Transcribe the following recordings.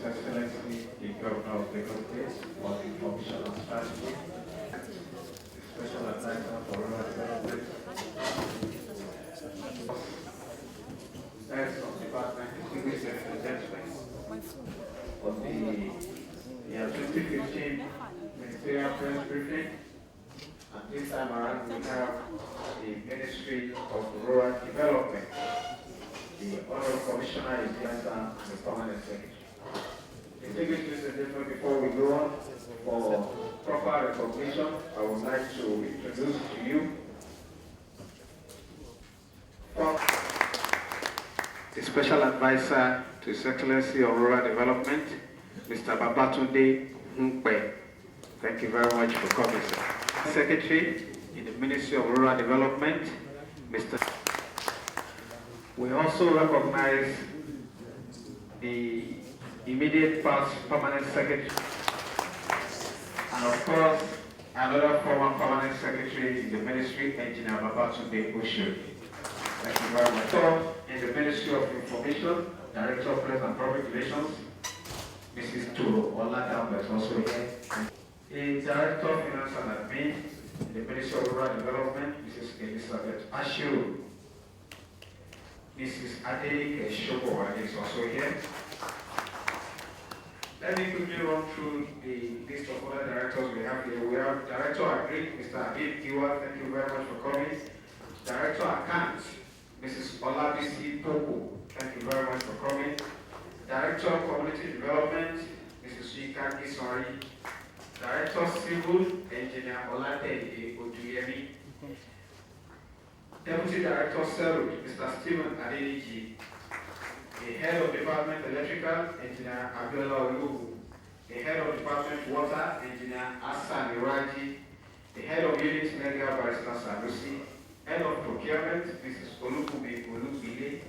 Excellency, the Governor of Lagos State, for the information and strategy, Special Advisor for Rural Development, Heads of Department, distinguished gentlemen, for the 2015 Ministerial Press Briefing, and this time around we have the Ministry of Rural Development. The Honorable Commissioner is the answer and the Permanent Secretary. Distinguished Mr. Gentlemen, before we go on for proper recognition, I would like to introduce to you the Special Advisor to His Excellency of Rural Development, Mr. Babatunde Nkwe. Thank you very much for coming, sir. Secretary in the Ministry of Rural Development, Mr. We also recognize the immediate past Permanent Secretary, and of course, another former Permanent Secretary in the Ministry, Engineer Babatunde Osho. Thank you very much. So, in the Ministry of Information, Director of Press and Public Relations, Mrs. Turo Oladamba is also here. The Director of Finance and Admin in the Ministry of Rural Development, Mrs. Elizabeth Ashu. Mrs. Adelike Shobo is also here. Let me quickly run through the list of other directors we have here. We have Director Agri, Mr. Habib Iwa, thank you very much for coming. Director Accounts, Mrs. Olabisi Popo, thank you very much for coming. Director of Community Development, Mrs. Yika Gisori. Director Civil, Engineer Olate Oduyemi. Deputy Director Serud, Mr. Stephen Adeliji. The Head of Department Electrical, Engineer Abiola Olubu. The Head of Department Water, Engineer Hassan Iraji. The Head of Unit Media, Barrister Sanusi. Head of Procurement, Mrs. Olukumi Olubile.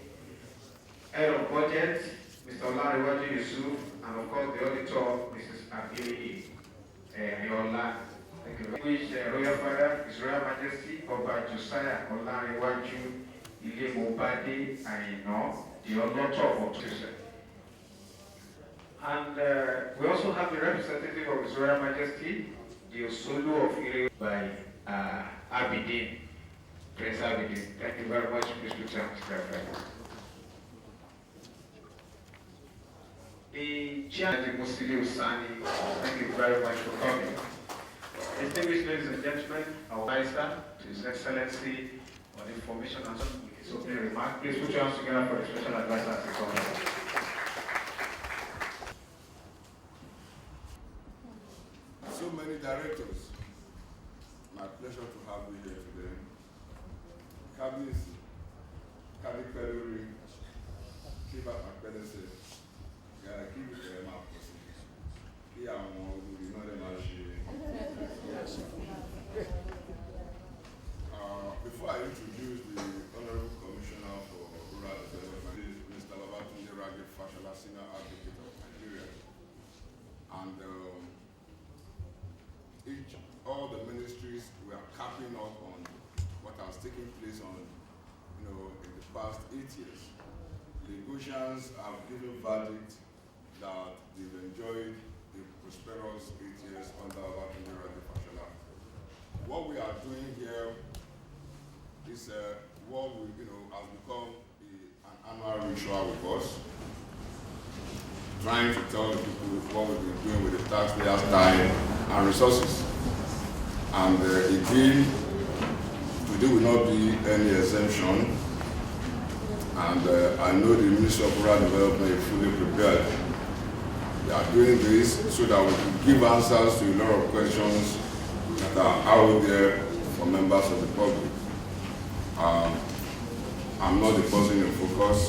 Head of Budget, Mr. Olariwaju Yusuf. And of course, the Auditor, Mrs. Abili Yola. Thank you very much. Royal Father, His Royal Majesty, Oba Josiah Olariwaju Ile Mobade Aino, the Auditor of Tuesday. And we also have the representative of His Royal Majesty, the Osolu of Ile by Abidin, Prince Abidin. Thank you very much, Mr. Chancellor. The Chairman Musili Usani, thank you very much for coming. Distinguished ladies and gentlemen, our advisor to His Excellency on Information and his opening remark. Please put your hands together for the special advisor as he comes. So many directors. My pleasure to have you here today. Kabisi, Kabi Peluri, Kiba Akpedese, Kibi Kerema Kosi, Kia Mo, you know them as before I introduce the Honorable Commissioner for Rural Development, Mr. Babatunde Ragge Fashola, Senior Advocate of Nigeria, and all the ministries were capping up on what has taken place on, in the past 8 years. Negotiations have given verdict that they've enjoyed a prosperous 8 years under Babatunde Ragge Fashola. What we are doing here is what we, has become an annual ritual with us, trying to tell the people what we've been doing with the taxpayers' time and resources. And again, today will not be any exemption. And I know the Ministry of Rural Development is fully prepared. They are doing this so that we can give answers to a lot of questions that are out there for members of the public. I'm not the person in focus.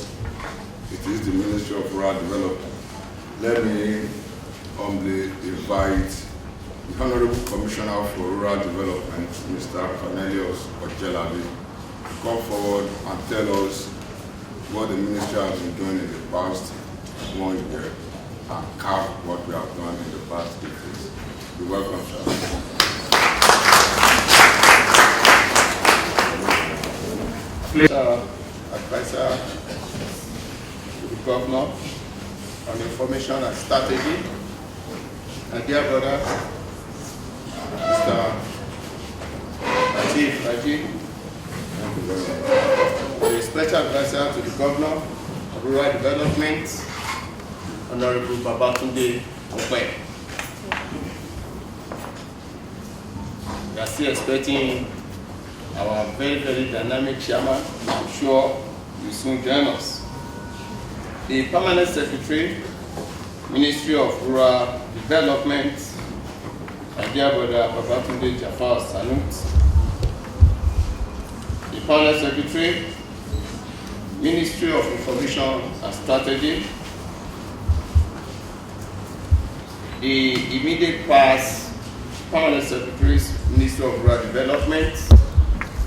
It is the Ministry of Rural Development. Let me humbly invite the Honorable Commissioner for Rural Development, Mr. Cornelius Ojelabi, to come forward and tell us what the ministry has been doing in the past 1 year and cap what we have done in the past decades. You're welcome, sir. Please, advisor to the governor on information and strategy, and dear brother, Mr. Raji, the special advisor to the governor of rural development, Honorable Babatunde Ragge. We are still expecting our very, very dynamic chairman. I'm sure will soon join us. The permanent secretary, Ministry of Rural Development, my dear brother Babatunde Jafar Sanut. The permanent secretary, Ministry of Information and Strategy. The immediate past permanent secretaries, Ministry of Rural Development,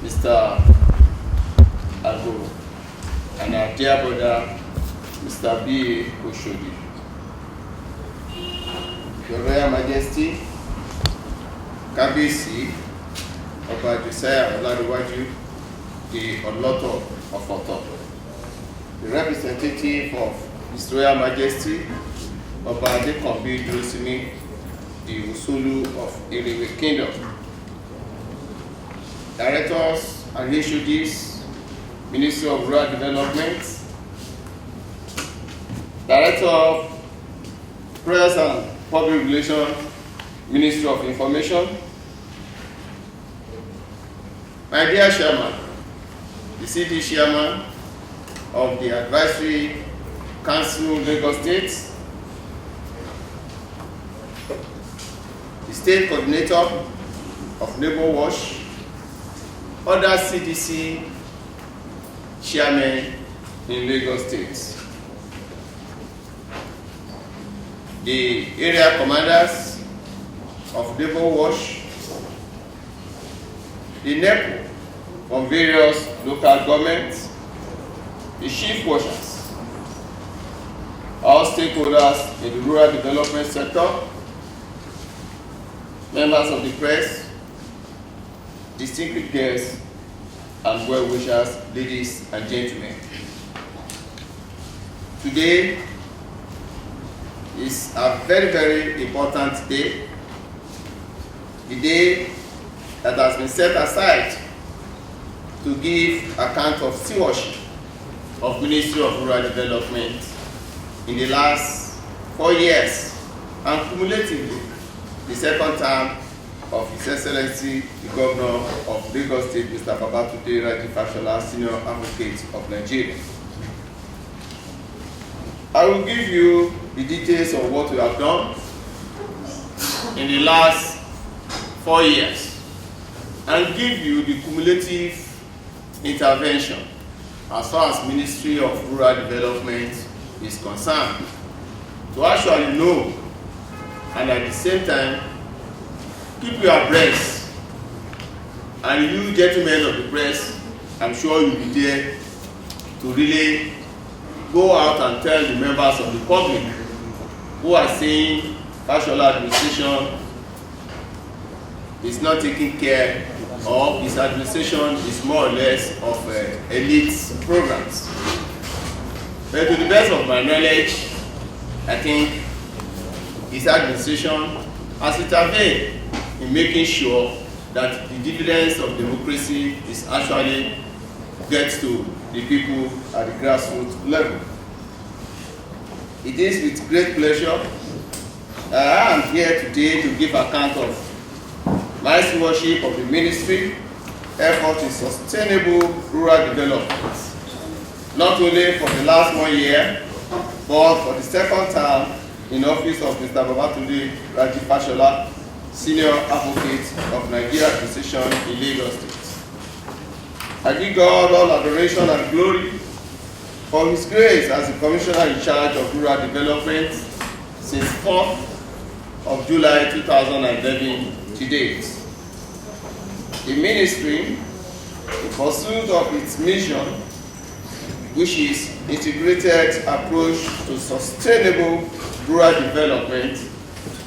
Mr. Ago, and our dear brother, Mr. B. Oshodi. Your Royal Majesty, Kabisi, Oba Josiah Oladiwaju, the Oloto of Oto, the representative of His Royal Majesty, Oba Adekanbi Durosimi, the Usulu of Iriwe Kingdom, directors and HODs, Ministry of Rural Development, Director of Press and Public Relations, Ministry of Information, my dear Chairman, the CD Chairman of the Advisory Council Lagos State, the State Coordinator of Labour Watch, other CDC chairmen in Lagos State, the area commanders of Labour Watch, the NEPO from various local governments, the chief washers, all stakeholders in the rural development sector, members of the press, distinguished guests, and well-wishers, ladies and gentlemen. Today is a very, very important day, the day that has been set aside to give account of stewardship of Ministry of Rural Development in the last 4 years, and cumulatively the second term of His Excellency, the Governor of Lagos State, Mr. Babatunde Raji Fashola, Senior Advocate of Nigeria. I will give you the details of what we have done in the last 4 years and give you the cumulative intervention as far as Ministry of Rural Development is concerned, to actually know and at the same time keep you abreast. And you gentlemen of the press, I'm sure you'll be there to really go out and tell the members of the public who are saying Fashola administration is not taking care of his administration is more or less of elite programs. But to the best of my knowledge, I think his administration has intervened in making sure that the dividends of democracy is actually gets to the people at the grassroots level. It is with great pleasure I am here today to give account of my stewardship of the ministry effort in sustainable rural development, not only for the last 1 year, but for the second term in office of Mr. Babatunde Raji Fashola, Senior Advocate of Nigeria Administration in Lagos State. I give God all adoration and glory for His grace as the Commissioner in charge of rural development since 4th of July 2011 to date. The ministry, in pursuit of its mission, which is integrated approach to sustainable rural development,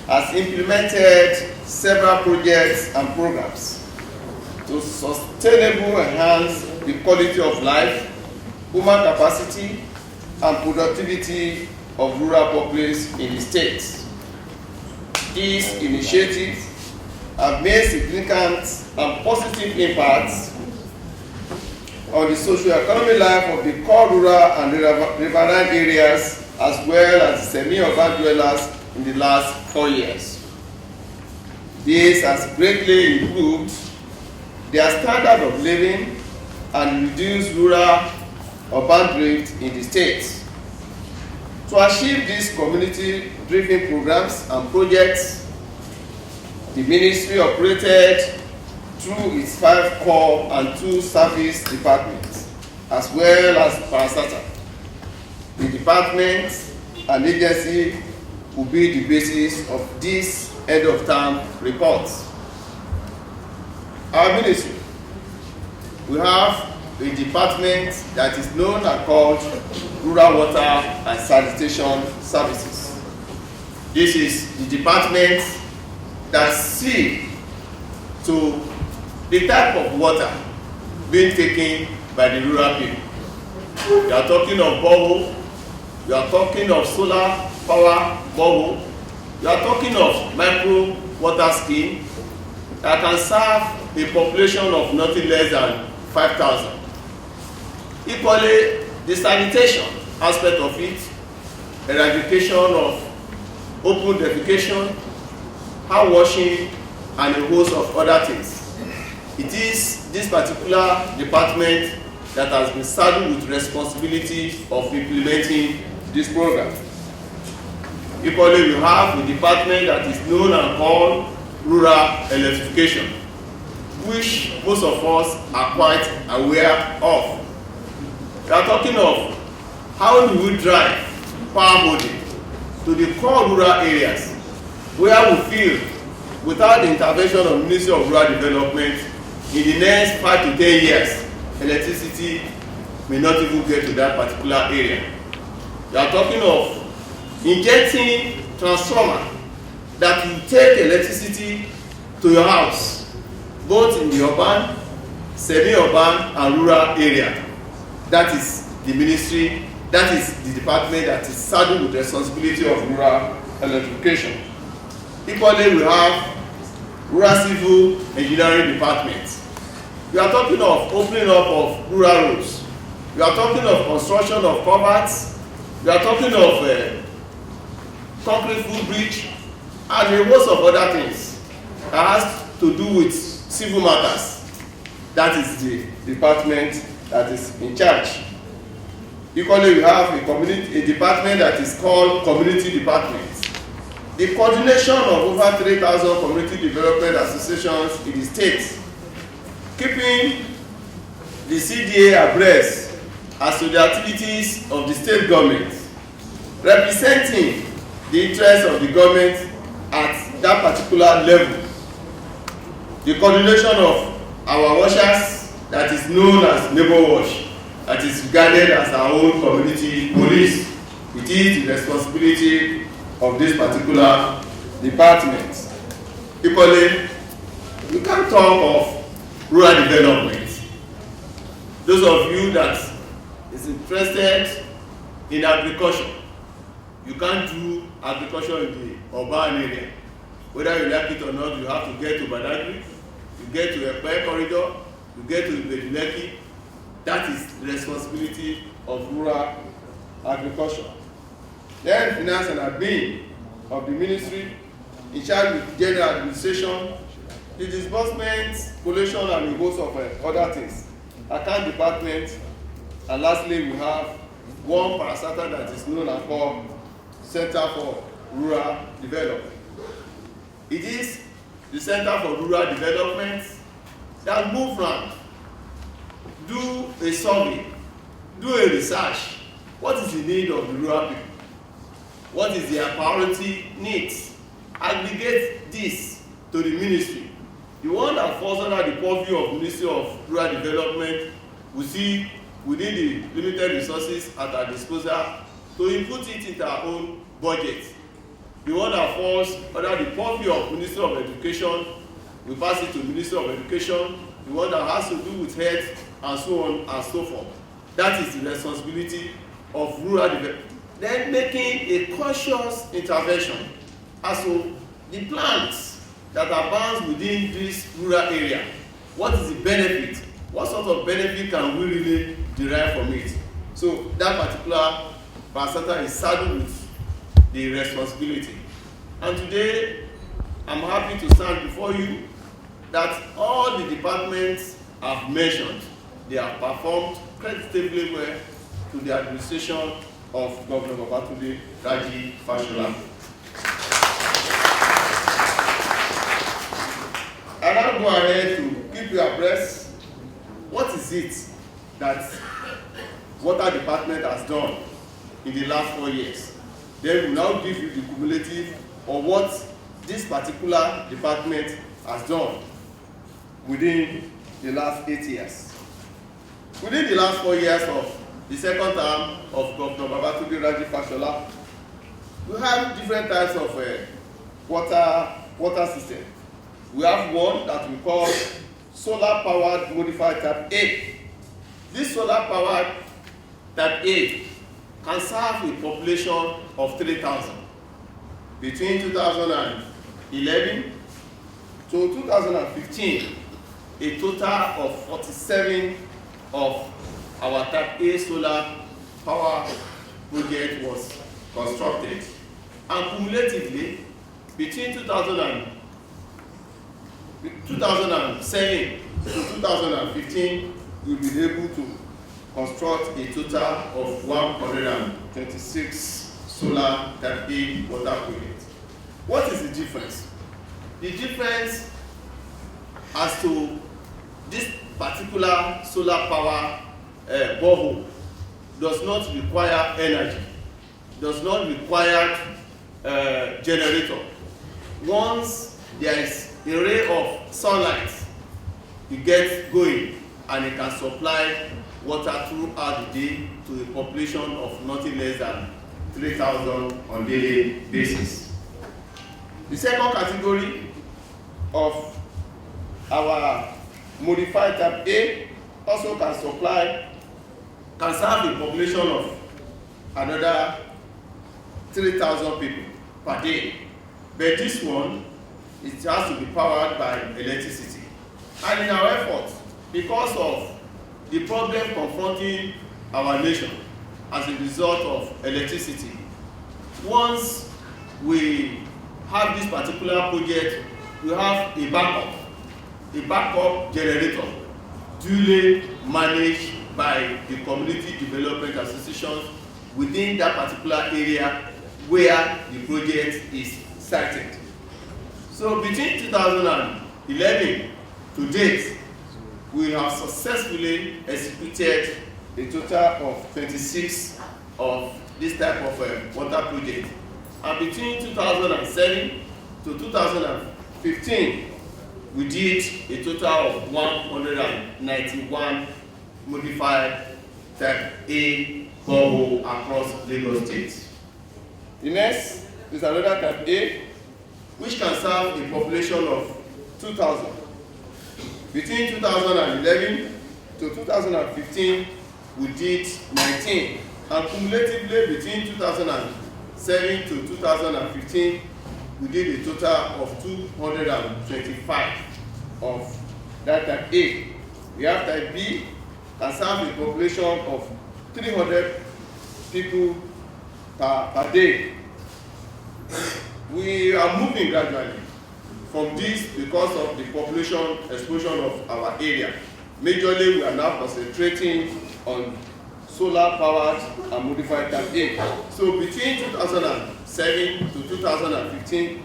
has implemented several projects and programs to sustainably enhance the quality of life, human capacity, and productivity of rural populace in the state. These initiatives have made significant and positive impacts on the socio-economic life of the core rural and riverine areas as well as semi-urban dwellers in the last 4 years. This has greatly improved their standard of living and reduced rural-urban drift in the state. To achieve these community-driven programs and projects, the ministry operated through its 5 core and 2 service departments, as well as parastatal. The department and agency will be the basis of this end-of-term report. Our ministry, we have a department that is known and called Rural Water and Sanitation Services. This is the department that sees to the type of water being taken by the rural people. We are talking of borehole, we are talking of solar power borehole, we are talking of micro water scheme that can serve a population of nothing less than 5,000. Equally, the sanitation aspect of it, eradication of open defecation, hand washing, and a host of other things. It is this particular department that has been saddled with responsibility of implementing this program. Equally, we have a department that is known and called Rural Electrification, which most of us are quite aware of. We are talking of how do we drive power holding to the core rural areas where we feel without the intervention of the Ministry of Rural Development in the next 5 to 10 years, electricity may not even get to that particular area. We are talking of injecting transformer that will take electricity to your house, both in the urban, semi-urban, and rural area. That is the ministry, that is the department that is saddled with the responsibility of rural electrification. Equally, we have rural civil engineering department. We are talking of opening up of rural roads. We are talking of construction of culverts. We are talking of concrete footbridge and a host of other things that has to do with civil matters. That is the department that is in charge. Equally, we have a department that is called Community Department. The coordination of over 3,000 community development associations in the state, keeping the CDA abreast as to the activities of the state government, representing the interests of the government at that particular level, the coordination of our washers, that is known as neighbor watch, that is regarded as our own community police. It is the responsibility of this particular department. Equally, we can talk of rural development. Those of you that is interested in agriculture, you can't do agriculture in the urban area. Whether you like it or not, you have to get to Badagry, you get to a Ekpe corridor, you get to Beduleki. That is the responsibility of rural agriculture. Then finance and admin of the ministry, in charge with general administration, the disbursement, collation, and a host of other things. Account department, and lastly, we have one parastatal that is known as called Center for Rural Development. It is the Center for Rural Development that move around, do a survey, do a research. What is the need of the rural people? What is their priority needs? Aggregate this to the ministry. The one that falls under the purview of Ministry of Rural Development will see within the limited resources at our disposal to input it into our own budget. The one that falls under the purview of Ministry of Education, we pass it to Ministry of Education. The one that has to do with health and so on and so forth. That is the responsibility of rural development. Then making a cautious intervention as to the plants that are bound within this rural area. What is the benefit? What sort of benefit can we really derive from it? So that particular parastatal is saddled with the responsibility. And today, I'm happy to stand before you that all the departments I've mentioned, they have performed creditably well to the administration of Governor Babatunde Raji Fashola. I now go ahead to keep you abreast. What is it that Water Department has done in the last 4 years? Then we now give you the cumulative of what this particular department has done within the last 8 years. Within the last 4 years of the second term of Governor Babatunde Raji Fashola, we have different types of water system. We have one that we call solar powered modified type A. This solar powered type A can serve a population of 3,000. Between 2011 to 2015, a total of 47 of our type A solar power project was constructed. And cumulatively, between 2007 to 2015, we've been able to construct a total of 126 solar type A water projects. What is the difference? The difference as to this particular solar power borehole does not require energy, does not require generator. Once there is a ray of sunlight, it gets going and it can supply water throughout the day to a population of nothing less than 3,000 on daily basis. The second category of our modified type A also can serve a population of another 3,000 people per day. But this one, it has to be powered by electricity. And in our effort, because of the problem confronting our nation as a result of electricity, once we have this particular project, we have a backup a backup generator duly managed by the community development associations within that particular area where the project is sited. So between 2011 to date, we have successfully executed a total of 26 of this type of water project. And between 2007 to 2015, we did a total of 191 modified type A borehole across Lagos State. The next is another type A, which can serve a population of 2,000. Between 2011 to 2015, we did 19, and cumulatively between 2007 to 2015, we did a total of 225 of that type A. We have type B, can serve a population of 300 people per day. We are moving gradually from this because of the population explosion of our area. Majorly, we are now concentrating on solar powered and modified type A. So between 2007 to 2015,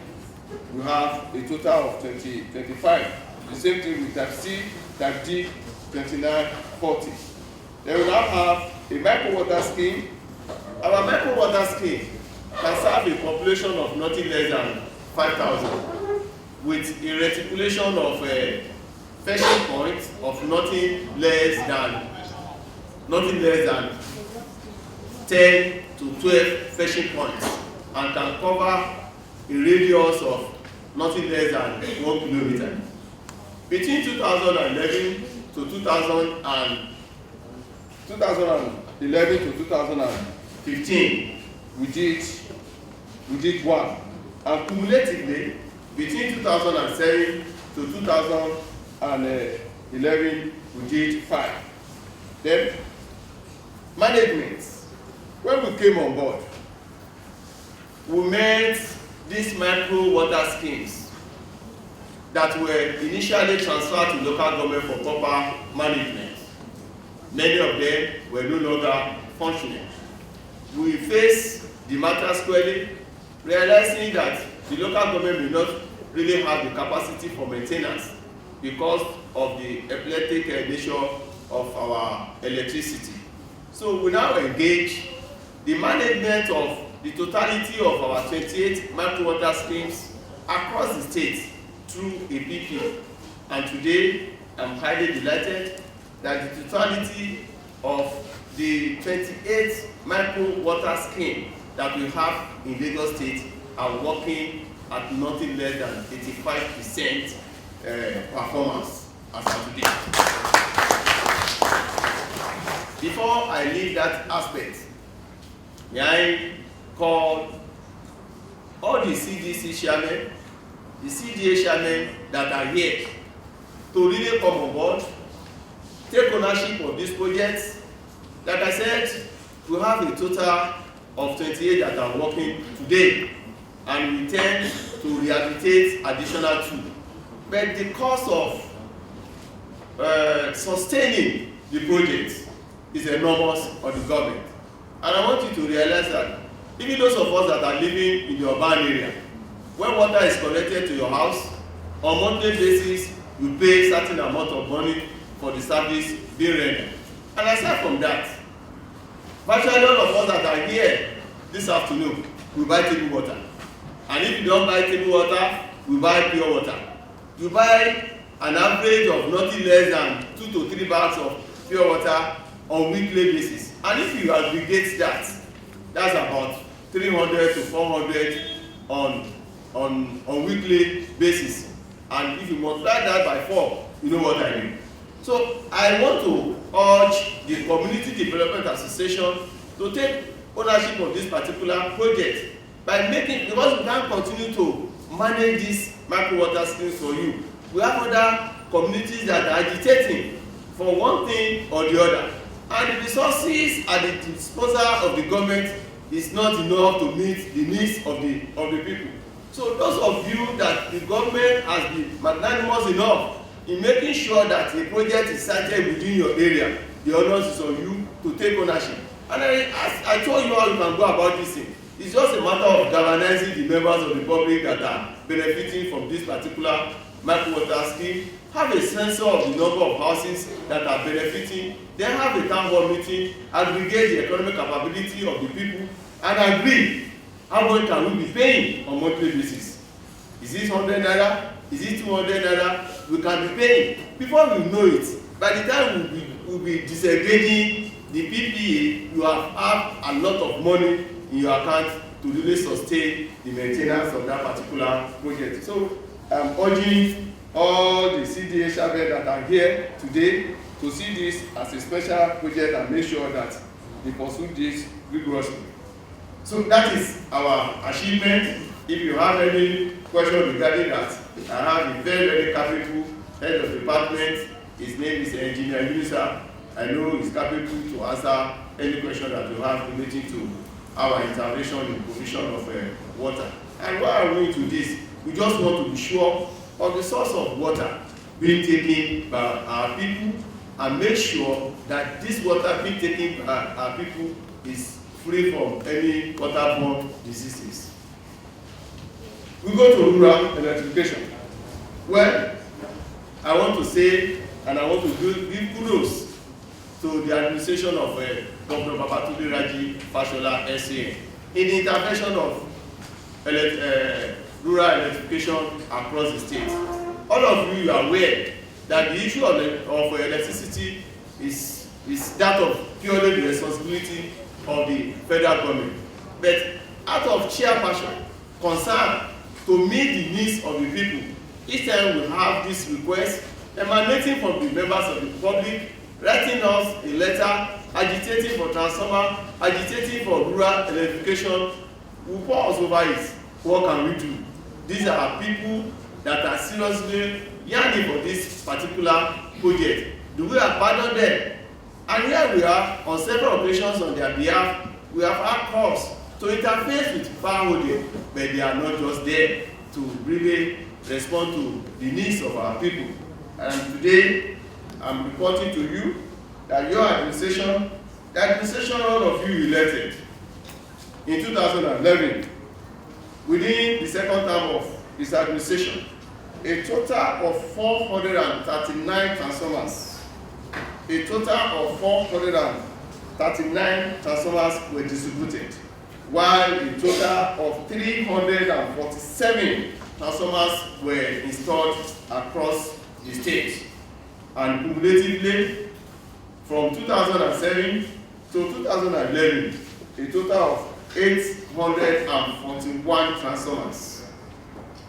we have a total of 25. The same thing with type C, type D, 29, 40. Then we now have a micro water scheme. Our micro water scheme can serve a population of nothing less than 5,000 with a reticulation of fetching points of nothing less than 10 to 12 fetching points, and can cover a radius of nothing less than 1 kilometer. Between 2011 to 2015, we did one, and cumulatively between 2007 to 2011, we did 5. Then management. When we came on board, we met these micro water schemes that were initially transferred to local government for proper management. Many of them were no longer functioning. We faced the matter squarely, realizing that the local government may not really have the capacity for maintenance because of the epileptic nature of our electricity. So we now engage the management of the totality of our 28 micro water schemes across the state through a PP. And today, I'm highly delighted that the totality of the 28 micro water scheme that we have in Lagos State are working at nothing less than 85% performance as of today. Before I leave that aspect, may I call all the CDC chairmen, the CDA chairmen that are here to really come on board, take ownership of this project. Like I said, we have a total of 28 that are working today, and we intend to rehabilitate additional 2. But the cost of sustaining the project is enormous on the government. And I want you to realize that even those of us that are living in the urban area, when water is connected to your house, on monthly basis, you pay certain amount of money for the service being rendered. And aside from that, virtually all of us that are here this afternoon, we buy table water. And if you don't buy table water, we buy pure water. You buy an average of nothing less than 2 to 3 bags of pure water on weekly basis. And if you aggregate that, that's about 300 to 400 on weekly basis. And if you multiply that by 4, you know what I mean. So I want to urge the Community Development Association to take ownership of this particular project by making, because we can't continue to manage these micro water schemes for you. We have other communities that are agitating for one thing or the other, and the resources at the disposal of the government is not enough to meet the needs of the people. So those of you that the government has been magnanimous enough in making sure that a project is sited within your area, the onus is on you to take ownership. And I told you how you can go about this thing. It's just a matter of galvanizing the members of the public that are benefiting from this particular microwater scheme, have a sensor of the number of houses that are benefiting, then have a town hall meeting, aggregate the economic capability of the people, and agree how much can we be paying on monthly basis. Is it 100 naira? Is it 200 naira? We can be paying. Before we know it, by the time we'll be disengaging the PPA, you have a lot of money in your account to really sustain the maintenance of that particular project. So I'm urging all the CDA shabelle that are here today to see this as a special project and make sure that they pursue this rigorously. So that is our achievement. If you have any question regarding that, I have a very, very capable head of department. His name is Engineer Yunusa. I know he's capable to answer any question that you have relating to our intervention in provision of water. And why are we into this? We just want to be sure of the source of water being taken by our people and make sure that this water being taken by our people is free from any waterborne diseases. We go to rural electrification. Well, I want to say, and I want to give kudos to the administration of Governor Babatunde Raji Fashola SAN in the intervention of rural electrification across the state. All of you are aware that the issue of electricity is that of purely the responsibility of the federal government. But out of sheer passion, concern to meet the needs of the people, each time we have this request emanating from the members of the public, writing us a letter, agitating for transformer, agitating for rural electrification, we pause over it. What can we do? These are people that are seriously yearning for this particular project. Do we abandon them? And here we are on several occasions on their behalf. We have had calls to interface with power holding, but they are not just there to really respond to the needs of our people. And today, I'm reporting to you that your administration, the administration all of you elected in 2011, within the second term of this administration, a total of 439 transformers, a total of 439 transformers were distributed, while a total of 347 transformers were installed across the state. And cumulatively, from 2007 to 2011, a total of 841 transformers.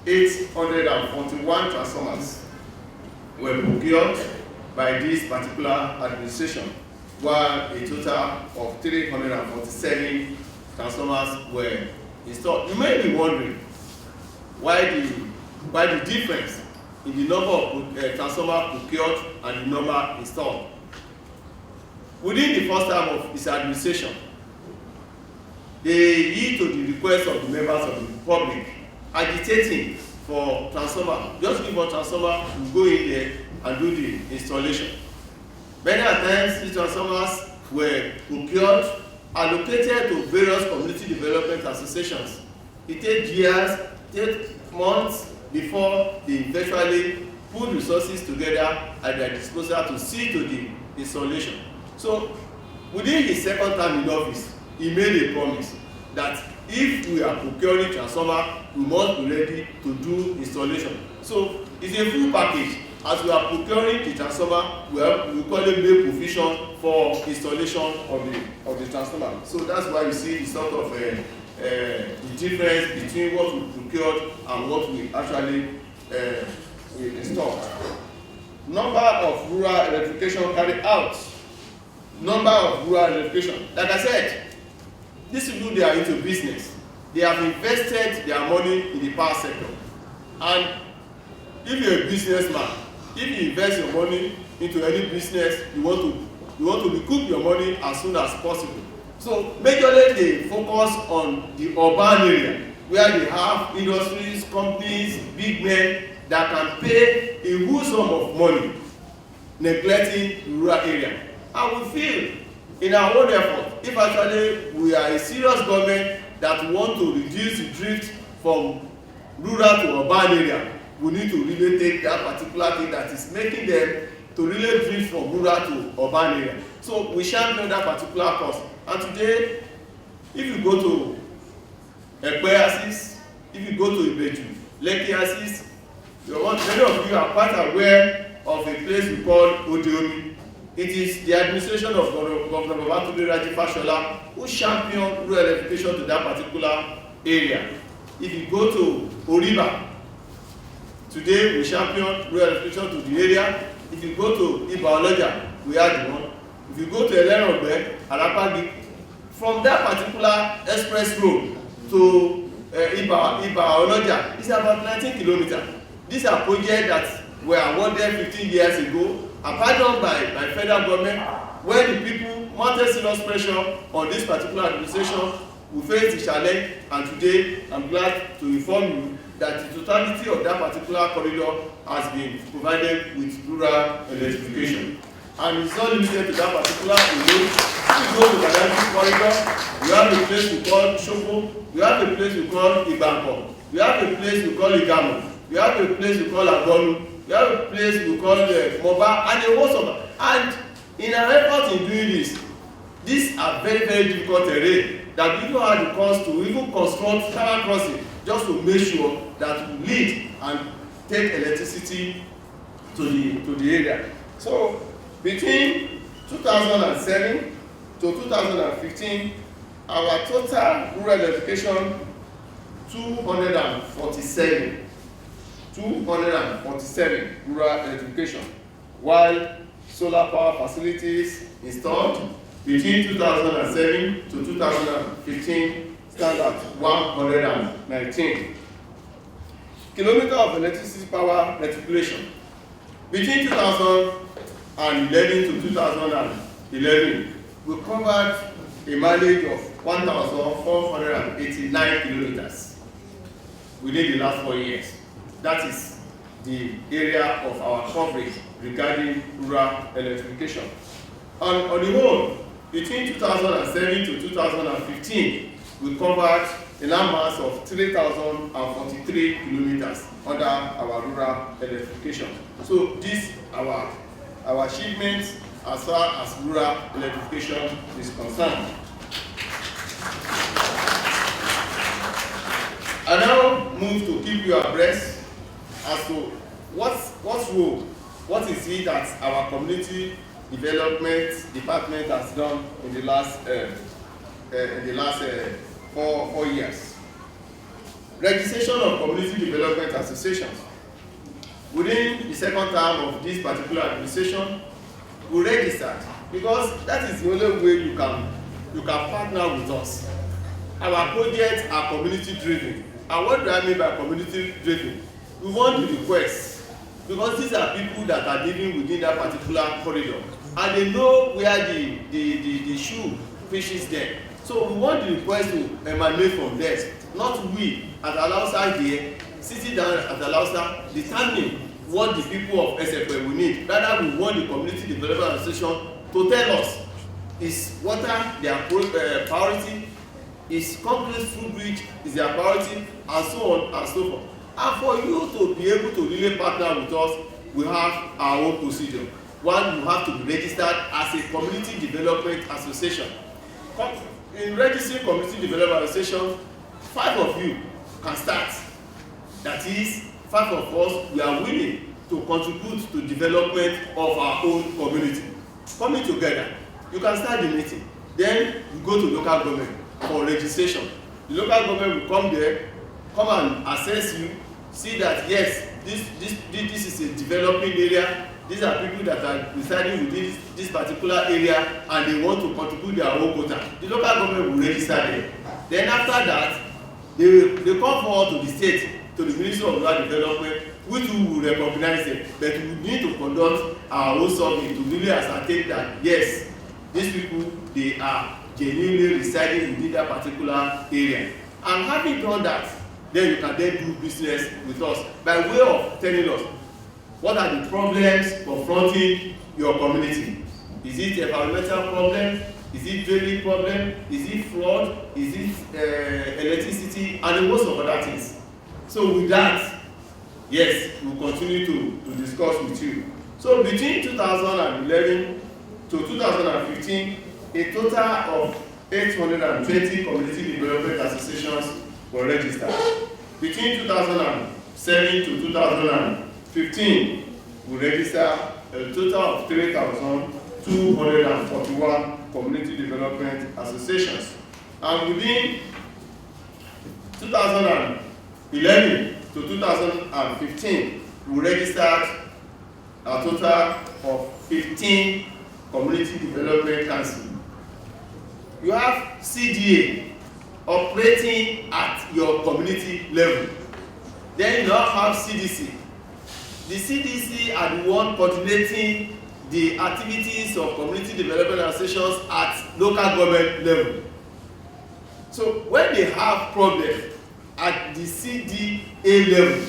841 transformers were procured by this particular administration, while a total of 347 transformers were installed. You may be wondering why the difference in the number of transformers procured and the number installed. Within the first term of his administration, they yield to the request of the members of the public, agitating for transformer. Just give a transformer, we go in there and do the installation. Many times, these transformers were procured, allocated to various community development associations. It takes years, months before they eventually put resources together at their disposal to see to the installation. So, within his second term in office, he made a promise that if we are procuring transformer, we must be ready to do installation. So, it's a full package. As we are procuring the transformer, we call it make provision for installation of the transformer. So that's why you see the sort of the difference between what we procured and what we actually we installed. Number of rural electrification carried out. Number of rural electrification. Like I said, these people, they are into business. They have invested their money in the power sector. And if you're a businessman, if you invest your money into any business, you want to recoup your money as soon as possible. So majorly they focus on the urban area where they have industries, companies, big men that can pay a huge sum of money neglecting rural area. And we feel in our own effort, if actually we are a serious government that want to reduce the drift from rural to urban area, we need to really take that particular thing that is making them to really drift from rural to urban area. So we champion that particular cause. And today, if you go to Ekpe axis, if you go to Ibeju, Lekki axis, many of you are quite aware of a place we call Odeomi. It is the administration of Governor Babatunde Raji Fashola who championed rural electrification to that particular area. If you go to Oriba, today we champion rural electrification to the area. If you go to Ibaoloja, we are the one. If you go to Elerogbe, Alapagi, from that particular express road to Ibaoloja, it's about 19 kilometers. These are projects that were awarded 15 years ago, abandoned by federal government, where the people mounted serious pressure on this particular administration. We faced the challenge, and today I'm glad to inform you that the totality of that particular corridor has been provided with rural electrification. And it's not limited to that particular road. If you go to the Badagry corridor, we have a place we call Shoko, we have a place we call Ibanko, we have a place we call Igamo, we have a place we call Agonu, we have a place we call Moba, and a host of. And in our effort in doing this, these are very, very difficult terrain that people have the cost to even construct canal crossing just to make sure that we lead and take electricity to the area. So between 2007 to 2015, our total rural electrification 247 rural electrification, while solar power facilities installed between 2007 to 2015 stand at 119 kilometers of electricity power reticulation. Between 2011 to 2011, we covered a mileage of 1,489 kilometers within the last 4 years. That is the area of our coverage regarding rural electrification. And on the whole, between 2007 to 2015, we covered a landmass of 3,043 kilometers under our rural electrification. So these are our achievements as far as rural electrification is concerned. I now move to keep you abreast as to what is it that our community development department has done in the last 4 years. Registration of community development associations. Within the second term of this particular administration, we registered because that is the only way you can partner with us. Our projects are community driven. And what do I mean by community driven? We want the requests because these are people that are living within that particular corridor and they know where the shoe fishes them. So we want the request to emanate from them, not we at LASG here sitting down at LASG determining what the people of SFL will need. Rather, we want the community development association to tell us is water their priority, is complex food rich is their priority, and so on and so forth. And for you to be able to really partner with us, we have our own procedure. One, you have to be registered as a community development association. In registering community development association, 5 of you can start. That is, 5 of us, we are willing to contribute to development of our own community. Coming together, you can start the meeting. Then you go to local government for registration. The local government will come there, come and assess you, see that yes, this is a developing area. These are people that are residing within this particular area and they want to contribute their own quota. The local government will register them. Then after that, they come forward to the state, to the Ministry of Rural Development, which we will recognize them. But we need to conduct our own survey to really ascertain that yes, these people, they are genuinely residing within that particular area. And having done that, then you can then do business with us by way of telling us what are the problems confronting your community. Is it environmental problem? Is it draining problem? Is it flood? Is it electricity? And a host of other things. So with that, yes, we'll continue to discuss with you. So between 2011 to 2015, a total of 820 community development associations were registered. Between 2007 to 2015, we registered a total of 3,241 community development associations. And within 2011 to 2015, we registered a total of 15 community development councils. You have CDA operating at your community level. Then you now have CDC. The CDC are the one coordinating the activities of community development associations at local government level. So when they have problems at the CDA level,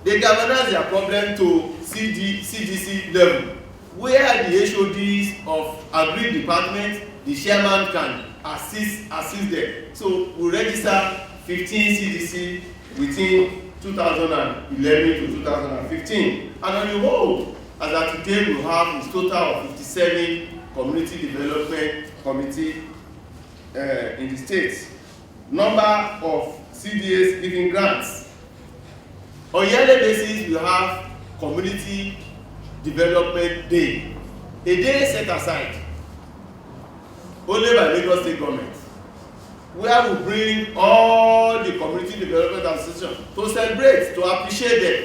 they galvanize their problem to CDC level, where the HODs of agri department, the chairman can assist them. So we register 15 CDC within 2011 to 2015. And on the whole, as at today, we have a total of 57 community development committee in the state. Number of CDAs giving grants. On a yearly basis, we have Community Development Day. A day set aside only by Lagos State Government, where we bring all the community development associations to celebrate, to appreciate them.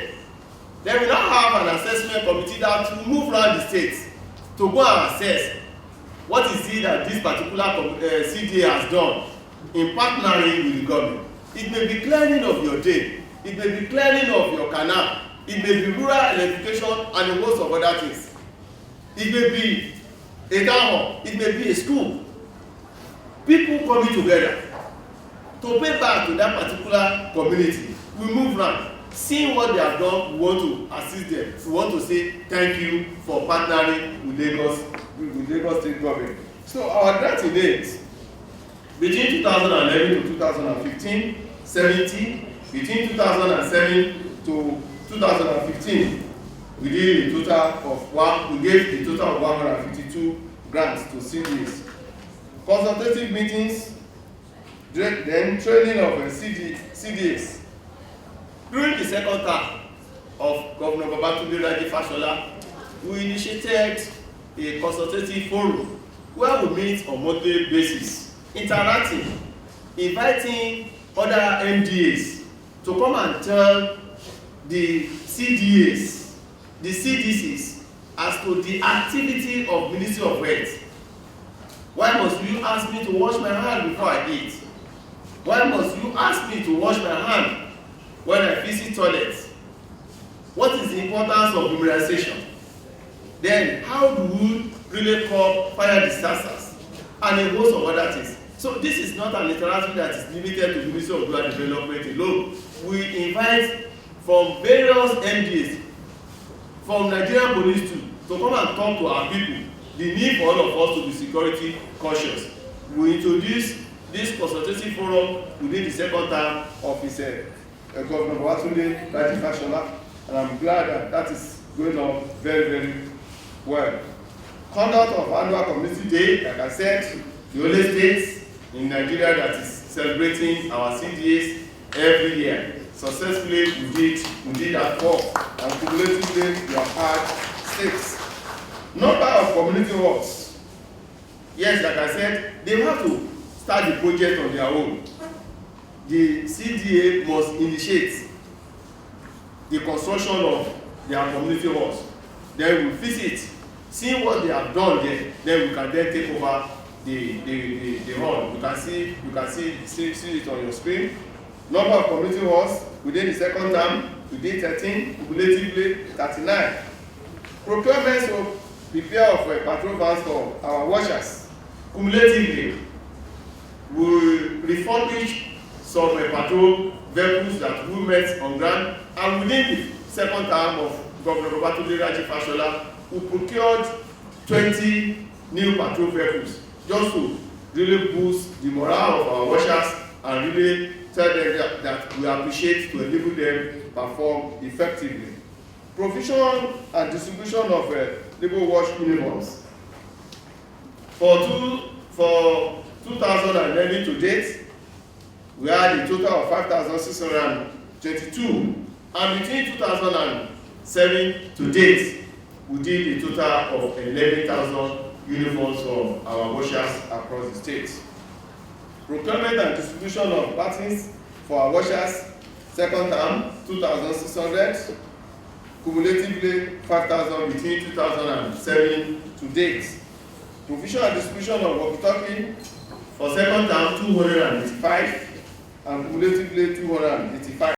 Then we now have an assessment committee that will move around the state to go and assess what is it that this particular CDA has done in partnering with the government. It may be clearing of your day, it may be clearing of your canal, it may be rural electrification and a host of other things. It may be a town hall, it may be a school. People coming together to pay back to that particular community. We move around, seeing what they have done, we want to assist them. We want to say thank you for partnering with Lagos State Government. So our grant in dates between 2011 to 2015, 70. Between 2007 to 2015, we did a total of we gave a total of 152 grants to CDAs. Consultative meetings, then training of CDAs. During the second term of Governor Babatunde Raji Fashola, we initiated a consultative forum where we meet on monthly basis, interacting, inviting other MDAs to come and tell the CDAs, the CDCs, as to the activity of Ministry of Health. Why must you ask me to wash my hand before I eat? Why must you ask me to wash my hand when I visit toilets? What is the importance of immunization? Then how do we really curb fire disasters and a host of other things? So this is not an interaction that is limited to the Ministry of Rural Development alone. We invite from various MDAs, from Nigerian police too, to come and talk to our people the need for all of us to be security cautious. We introduced this consultative forum within the second term of his Governor Babatunde Raji Fashola, and I'm glad that that is going on very, very well. Conduct of annual community day, like I said, the only state in Nigeria that is celebrating our CDAs every year. Successfully, we did that 4, and cumulatively we have had 6. Number of community halls. Yes, like I said, they have to start the project on their own. The CDA must initiate the construction of their community halls. Then we visit, see what they have done there. Then we can then take over the hall. You can see it on your screen. Number of community halls within the second term, we did 13, cumulatively 39. Procurements of prepare of patrol vans for our watchers. Cumulatively, we refurbish some patrol vehicles that we met on ground, and within the second term of Governor Babatunde Raji Fashola, we procured 20 new patrol vehicles just to really boost the morale of our washers and really tell them that we appreciate to enable them perform effectively. Provision and distribution of labor wash uniforms. For 2011 to date, we had a total of 5,622, and between 2007 to date, we did a total of 11,000 uniforms for our washers across the state. Procurement and distribution of buttons for our washers, second term 2,600, cumulatively 5,000 between 2007 to date. Provision and distribution of walkie-talkie for second term 285 and cumulatively 285.